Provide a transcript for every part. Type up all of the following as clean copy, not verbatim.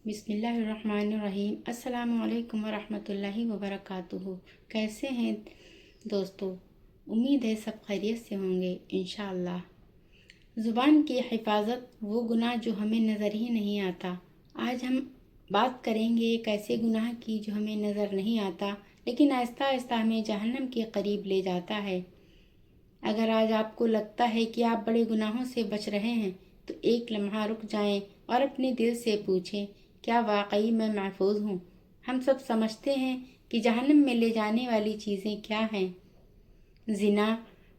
بسم اللہ الرحمن الرحیم۔ السلام علیکم ورحمۃ اللہ وبرکاتہ۔ کیسے ہیں دوستو؟ امید ہے سب خیریت سے ہوں گے انشاءاللہ۔ زبان کی حفاظت، وہ گناہ جو ہمیں نظر ہی نہیں آتا۔ آج ہم بات کریں گے ایک ایسے گناہ کی جو ہمیں نظر نہیں آتا لیکن آہستہ آہستہ ہمیں جہنم کے قریب لے جاتا ہے۔ اگر آج آپ کو لگتا ہے کہ آپ بڑے گناہوں سے بچ رہے ہیں تو ایک لمحہ رک جائیں اور اپنے دل سے پوچھیں، کیا واقعی میں محفوظ ہوں؟ ہم سب سمجھتے ہیں کہ جہنم میں لے جانے والی چیزیں کیا ہیں؟ زنا،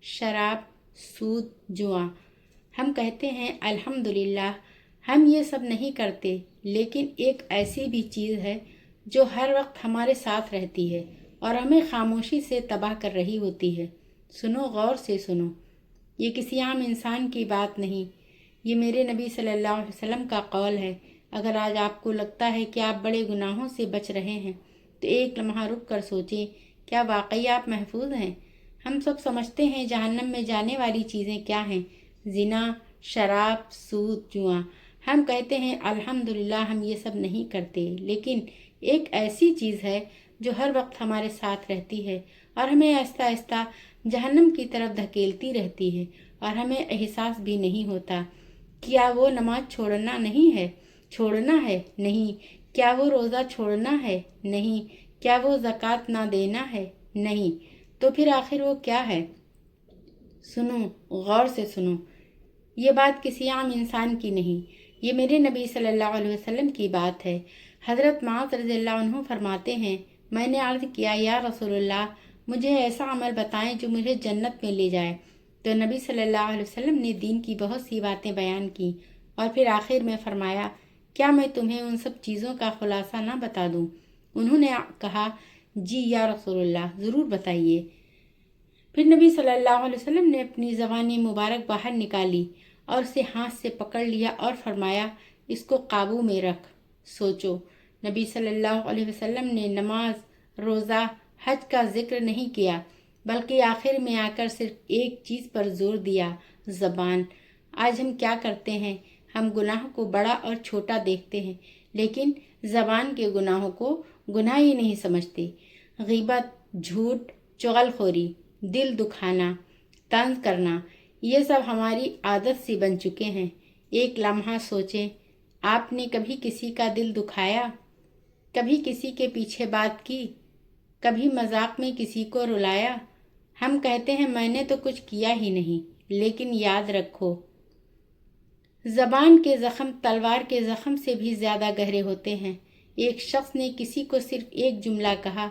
شراب، سود، جوا۔ ہم کہتے ہیں الحمدللہ ہم یہ سب نہیں کرتے، لیکن ایک ایسی بھی چیز ہے جو ہر وقت ہمارے ساتھ رہتی ہے اور ہمیں خاموشی سے تباہ کر رہی ہوتی ہے۔ سنو، غور سے سنو، یہ کسی عام انسان کی بات نہیں، یہ میرے نبی صلی اللہ علیہ وسلم کا قول ہے۔ اگر آج آپ کو لگتا ہے کہ آپ بڑے گناہوں سے بچ رہے ہیں تو ایک لمحہ رک کر سوچیں، کیا واقعی آپ محفوظ ہیں؟ ہم سب سمجھتے ہیں جہنم میں جانے والی چیزیں کیا ہیں؟ زنا، شراب، سود، جوا۔ ہم کہتے ہیں الحمدللہ ہم یہ سب نہیں کرتے، لیکن ایک ایسی چیز ہے جو ہر وقت ہمارے ساتھ رہتی ہے اور ہمیں آہستہ آہستہ جہنم کی طرف دھکیلتی رہتی ہے اور ہمیں احساس بھی نہیں ہوتا۔ کیا وہ نماز چھوڑنا ہے؟ نہیں۔ کیا وہ روزہ چھوڑنا ہے؟ نہیں۔ کیا وہ زکوٰۃ نہ دینا ہے؟ نہیں۔ تو پھر آخر وہ کیا ہے؟ سنو، غور سے سنو، یہ بات کسی عام انسان کی نہیں، یہ میرے نبی صلی اللہ علیہ وسلم کی بات ہے۔ حضرت معاذ رضی اللہ عنہ فرماتے ہیں، میں نے عرض کیا، یا رسول اللہ، مجھے ایسا عمل بتائیں جو مجھے جنت میں لے جائے۔ تو نبی صلی اللہ علیہ وسلم نے دین کی بہت سی باتیں بیان کی اور پھر آخر میں فرمایا، کیا میں تمہیں ان سب چیزوں کا خلاصہ نہ بتا دوں؟ انہوں نے کہا، جی یا رسول اللہ، ضرور بتائیے۔ پھر نبی صلی اللہ علیہ وسلم نے اپنی زبان مبارک باہر نکالی اور اسے ہاتھ سے پکڑ لیا اور فرمایا، اس کو قابو میں رکھ۔ سوچو، نبی صلی اللہ علیہ وسلم نے نماز، روزہ، حج کا ذکر نہیں کیا، بلکہ آخر میں آ کر صرف ایک چیز پر زور دیا، زبان۔ آج ہم کیا کرتے ہیں؟ ہم گناہ کو بڑا اور چھوٹا دیکھتے ہیں، لیکن زبان کے گناہوں کو گناہ ہی نہیں سمجھتے۔ غیبت، جھوٹ، چغل خوری، دل دکھانا، طنز کرنا، یہ سب ہماری عادت سی بن چکے ہیں۔ ایک لمحہ سوچیں، آپ نے کبھی کسی کا دل دکھایا؟ کبھی کسی کے پیچھے بات کی؟ کبھی مذاق میں کسی کو رلایا؟ ہم کہتے ہیں میں نے تو کچھ کیا ہی نہیں، لیکن یاد رکھو، زبان کے زخم تلوار کے زخم سے بھی زیادہ گہرے ہوتے ہیں۔ ایک شخص نے کسی کو صرف ایک جملہ کہا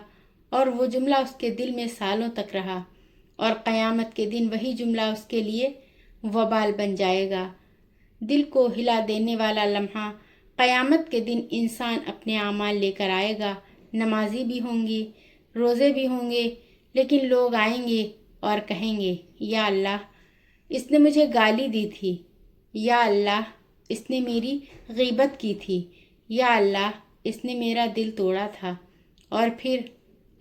اور وہ جملہ اس کے دل میں سالوں تک رہا، اور قیامت کے دن وہی جملہ اس کے لیے وبال بن جائے گا۔ دل کو ہلا دینے والا لمحہ، قیامت کے دن انسان اپنے اعمال لے کر آئے گا، نمازی بھی ہوں گی، روزے بھی ہوں گے، لیکن لوگ آئیں گے اور کہیں گے، یا اللہ، اس نے مجھے گالی دی تھی، یا اللہ، اس نے میری غیبت کی تھی، یا اللہ، اس نے میرا دل توڑا تھا۔ اور پھر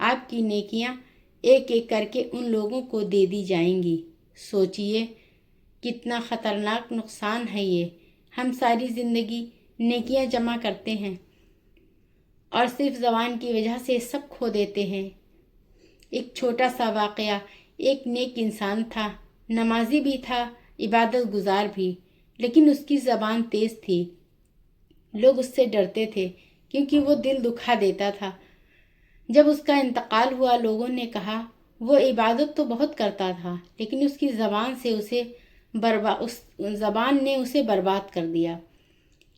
آپ کی نیکیاں ایک ایک کر کے ان لوگوں کو دے دی جائیں گی۔ سوچئے کتنا خطرناک نقصان ہے یہ۔ ہم ساری زندگی نیکیاں جمع کرتے ہیں اور صرف زبان کی وجہ سے سب کھو دیتے ہیں۔ ایک چھوٹا سا واقعہ، ایک نیک انسان تھا، نمازی بھی تھا، عبادت گزار بھی، لیکن اس کی زبان تیز تھی۔ لوگ اس سے ڈرتے تھے کیونکہ وہ دل دکھا دیتا تھا۔ جب اس کا انتقال ہوا، لوگوں نے کہا، وہ عبادت تو بہت کرتا تھا، لیکن اس کی زبان نے اسے برباد کر دیا۔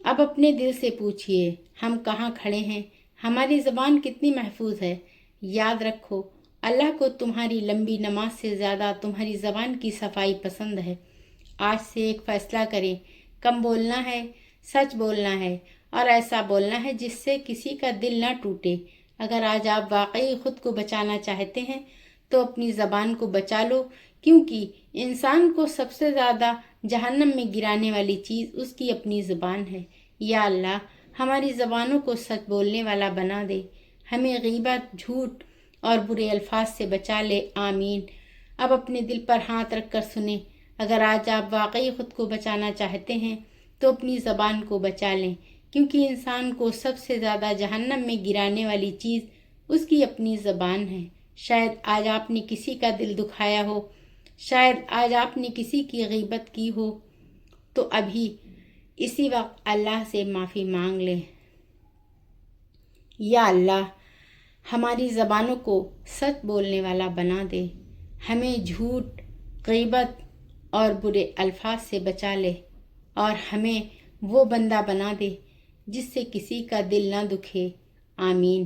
اب اپنے دل سے پوچھئے، ہم کہاں کھڑے ہیں؟ ہماری زبان کتنی محفوظ ہے؟ یاد رکھو، اللہ کو تمہاری لمبی نماز سے زیادہ تمہاری زبان کی صفائی پسند ہے۔ آج سے ایک فیصلہ کریں، کم بولنا ہے، سچ بولنا ہے، اور ایسا بولنا ہے جس سے کسی کا دل نہ ٹوٹے۔ اگر آج آپ واقعی خود کو بچانا چاہتے ہیں تو اپنی زبان کو بچا لو، کیونکہ انسان کو سب سے زیادہ جہنم میں گرانے والی چیز اس کی اپنی زبان ہے۔ یا اللہ، ہماری زبانوں کو سچ بولنے والا بنا دے، ہمیں غیبت، جھوٹ اور برے الفاظ سے بچا لے، آمین۔ اب اپنے دل پر ہاتھ رکھ کر سنیں، اگر آج آپ واقعی خود کو بچانا چاہتے ہیں تو اپنی زبان کو بچا لیں، کیونکہ انسان کو سب سے زیادہ جہنم میں گرانے والی چیز اس کی اپنی زبان ہے۔ شاید آج آپ نے کسی کا دل دکھایا ہو، شاید آج آپ نے کسی کی غیبت کی ہو، تو ابھی اسی وقت اللہ سے معافی مانگ لیں۔ یا اللہ، ہماری زبانوں کو سچ بولنے والا بنا دے، ہمیں جھوٹ، غیبت اور برے الفاظ سے بچا لے، اور ہمیں وہ بندہ بنا دے جس سے کسی کا دل نہ دکھے۔ آمین۔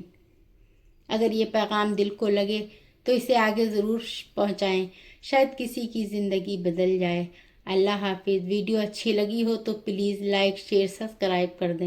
اگر یہ پیغام دل کو لگے تو اسے آگے ضرور پہنچائیں، شاید کسی کی زندگی بدل جائے۔ اللہ حافظ۔ ویڈیو اچھی لگی ہو تو پلیز لائک، شیئر، سبسکرائب کر دیں۔